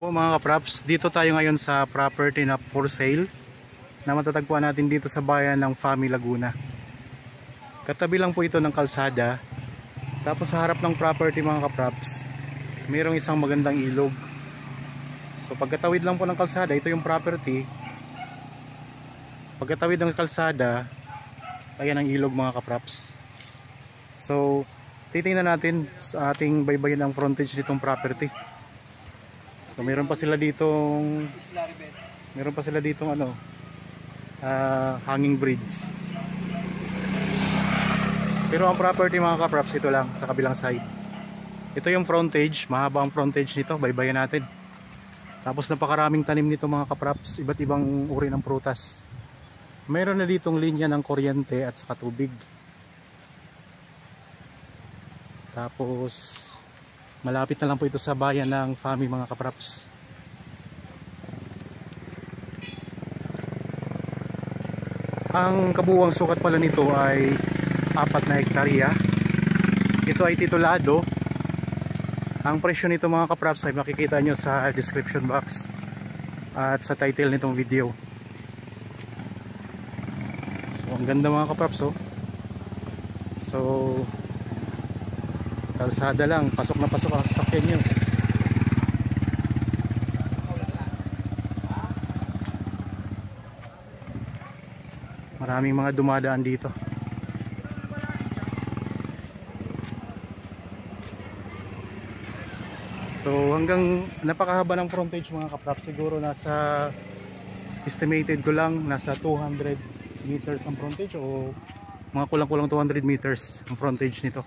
Po mga kapraps, dito tayo ngayon sa property na for sale na matatagpuan natin dito sa bayan ng Fami, Laguna. Katabi lang po ito ng kalsada. Tapos sa harap ng property mga kapraps, mayroong isang magandang ilog. So pagkatawid lang po ng kalsada, ito yung property. Pagkatawid ng kalsada, ayan ang ilog mga kapraps. So titingnan natin sa ating baybayin ang frontage nitong property. So meron pa sila ditong hanging bridge. Pero ang property mga kapraps, ito lang sa kabilang side. Ito yung frontage, mahaba ang frontage nito, baybayin natin. Tapos napakaraming tanim nito mga kapraps, iba't ibang uri ng prutas. Meron na ditong linya ng kuryente at saka tubig. Tapos malapit na lang po ito sa bayan ng Fami mga kapraps. Ang kabuuang sukat pala nito ay 4 na hektarya. Ito ay titulado. Ang presyo nito mga kapraps ay makikita nyo sa description box at sa title nitong video. So ang ganda mga kapraps oh. So kalsada lang, pasok na pasok ang sasakyan nyo. Maraming mga dumadaan dito. So hanggang napakahaba ng frontage mga kaprap, siguro nasa estimated ko lang nasa 200 meters ang frontage o mga kulang-kulang 200 meters ang frontage nito.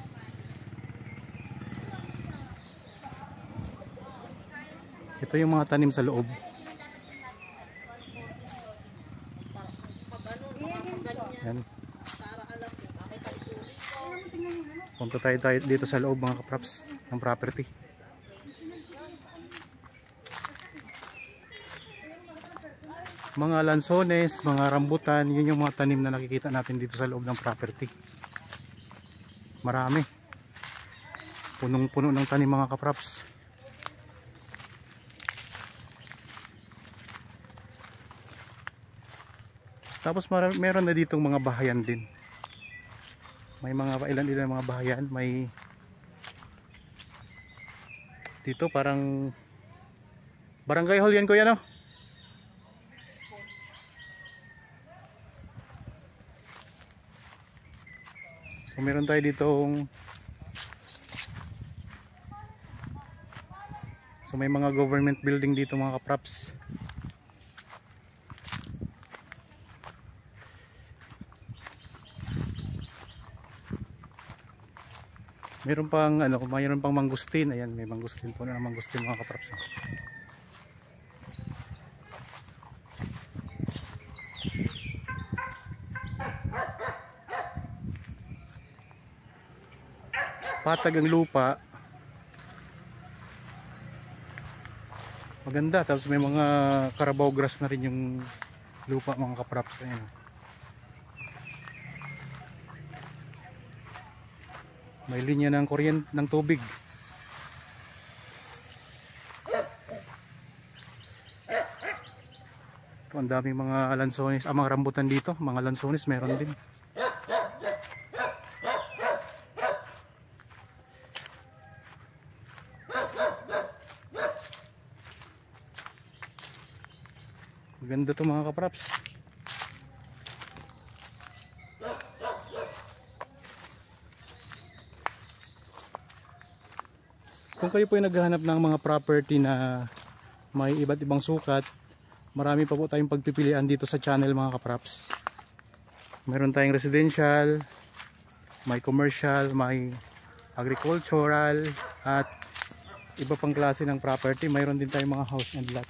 Ito yung mga tanim sa loob. Yan. Punta tayo dito sa loob mga kapraps ng property. Mga lansones, mga rambutan, yun yung mga tanim na nakikita natin dito sa loob ng property. Marami. Punong-puno ng tanim mga kapraps. Tapos meron na ditong mga bahayan din. May mga ilan mga bahayan, may dito parang barangay hall yan kuya no? So meron tayo ditong may mga government building dito mga kapraps. Meron pang mangustin. Ayan, may mangustin po na mangustin mga kapraps. Patag ang lupa. Maganda. Tapos may mga carabao grass na rin yung lupa mga kapraps. Ayan. May linya ng kuryente ng tubig. Ito ang daming mga lansones, mga rambutan dito, mga lansones meron din. Maganda to mga kapraps. Kung kayo po ay naghahanap ng mga property na may iba't ibang sukat, marami pa po tayong pagpipilian dito sa channel mga kapraps. Meron tayong residential, may commercial, may agricultural at iba pang klase ng property. Mayroon din tayong mga house and lot.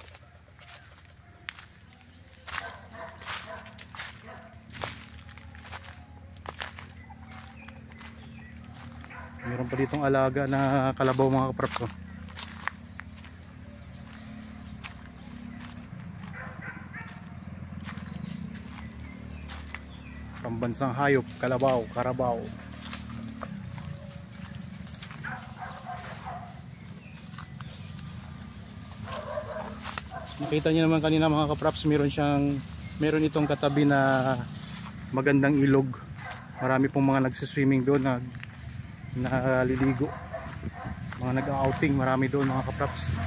Meron pa ditong alaga na kalabaw mga kapraps. Pambansang hayop, kalabaw, karabaw. Nakita niyo naman kanina mga kapraps, meron itong katabi na magandang ilog. Marami pong mga nagsiswimming doon, naliligo, mga nag-outing, marami doon mga kapraps.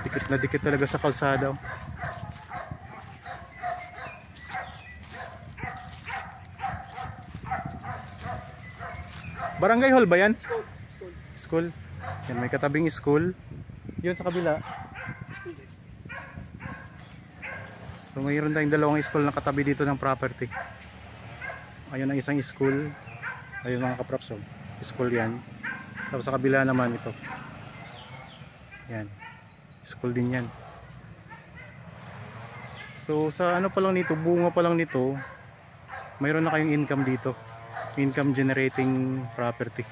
Dikit na dikit talaga sa kalsada. Barangay hall ba yan? School. Yan, may katabing school. Yun sa kabila. So mayroon tayong dalawang school na katabi dito ng property. Ayun ang isang school. Ayun mga kapraps, school yan. Tapos sa kabila naman ito. Yan. School din yan. So sa ano pa lang nito, bunga pa lang nito, mayroon na kayong income dito. Income generating property.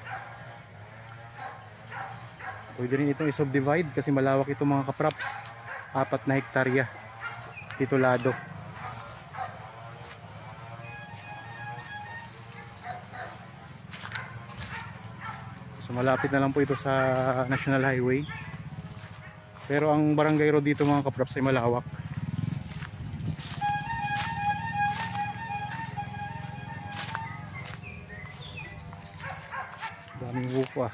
Pwede rin itong i-subdivide kasi malawak ito mga kapraps. 4 na hektarya titulado. So malapit na lang po ito sa National Highway. Pero ang barangay road dito mga kapraps ay malawak. Daming buko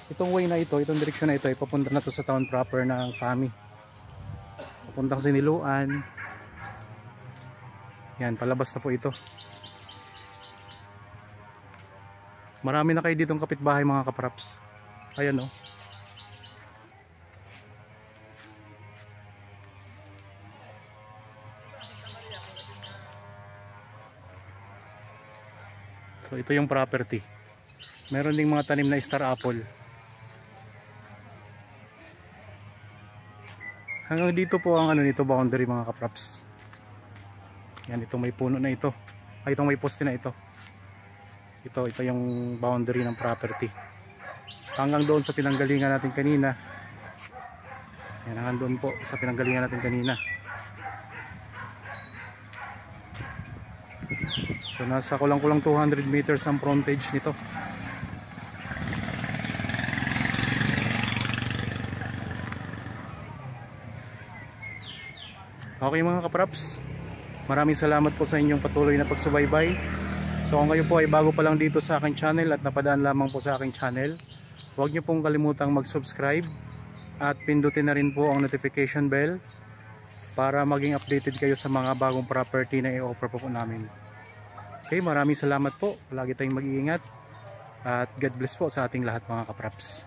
Itong way na ito, itong direksyon na ito ay papunta na to sa town proper ng Fami. Papuntang Siniluan. Yan, palabas na po ito. Marami na kayo ditong kapitbahay mga kapraps. Ayan So ito yung property. Meron ding mga tanim na star apple. Hanggang dito po ang nito boundary mga kapraps. Yan, itong may puno na ito. Ay, itong may poste na ito. Ito yung boundary ng property. Hanggang doon sa pinanggalingan natin kanina. Yan, hanggang doon po sa pinanggalingan natin kanina. So nasa kulang-kulang 200 meters ang frontage nito. Okay mga kapraps, maraming salamat po sa inyong patuloy na pagsubaybay. So kung kayo po ay bago pa lang dito sa aking channel at napadaan lamang po sa aking channel, huwag niyo pong kalimutang mag-subscribe at pindutin na rin po ang notification bell para maging updated kayo sa mga bagong property na i-offer po namin. Okay, maraming salamat po. Lagi tayong mag-iingat at God bless po sa ating lahat mga kapraps.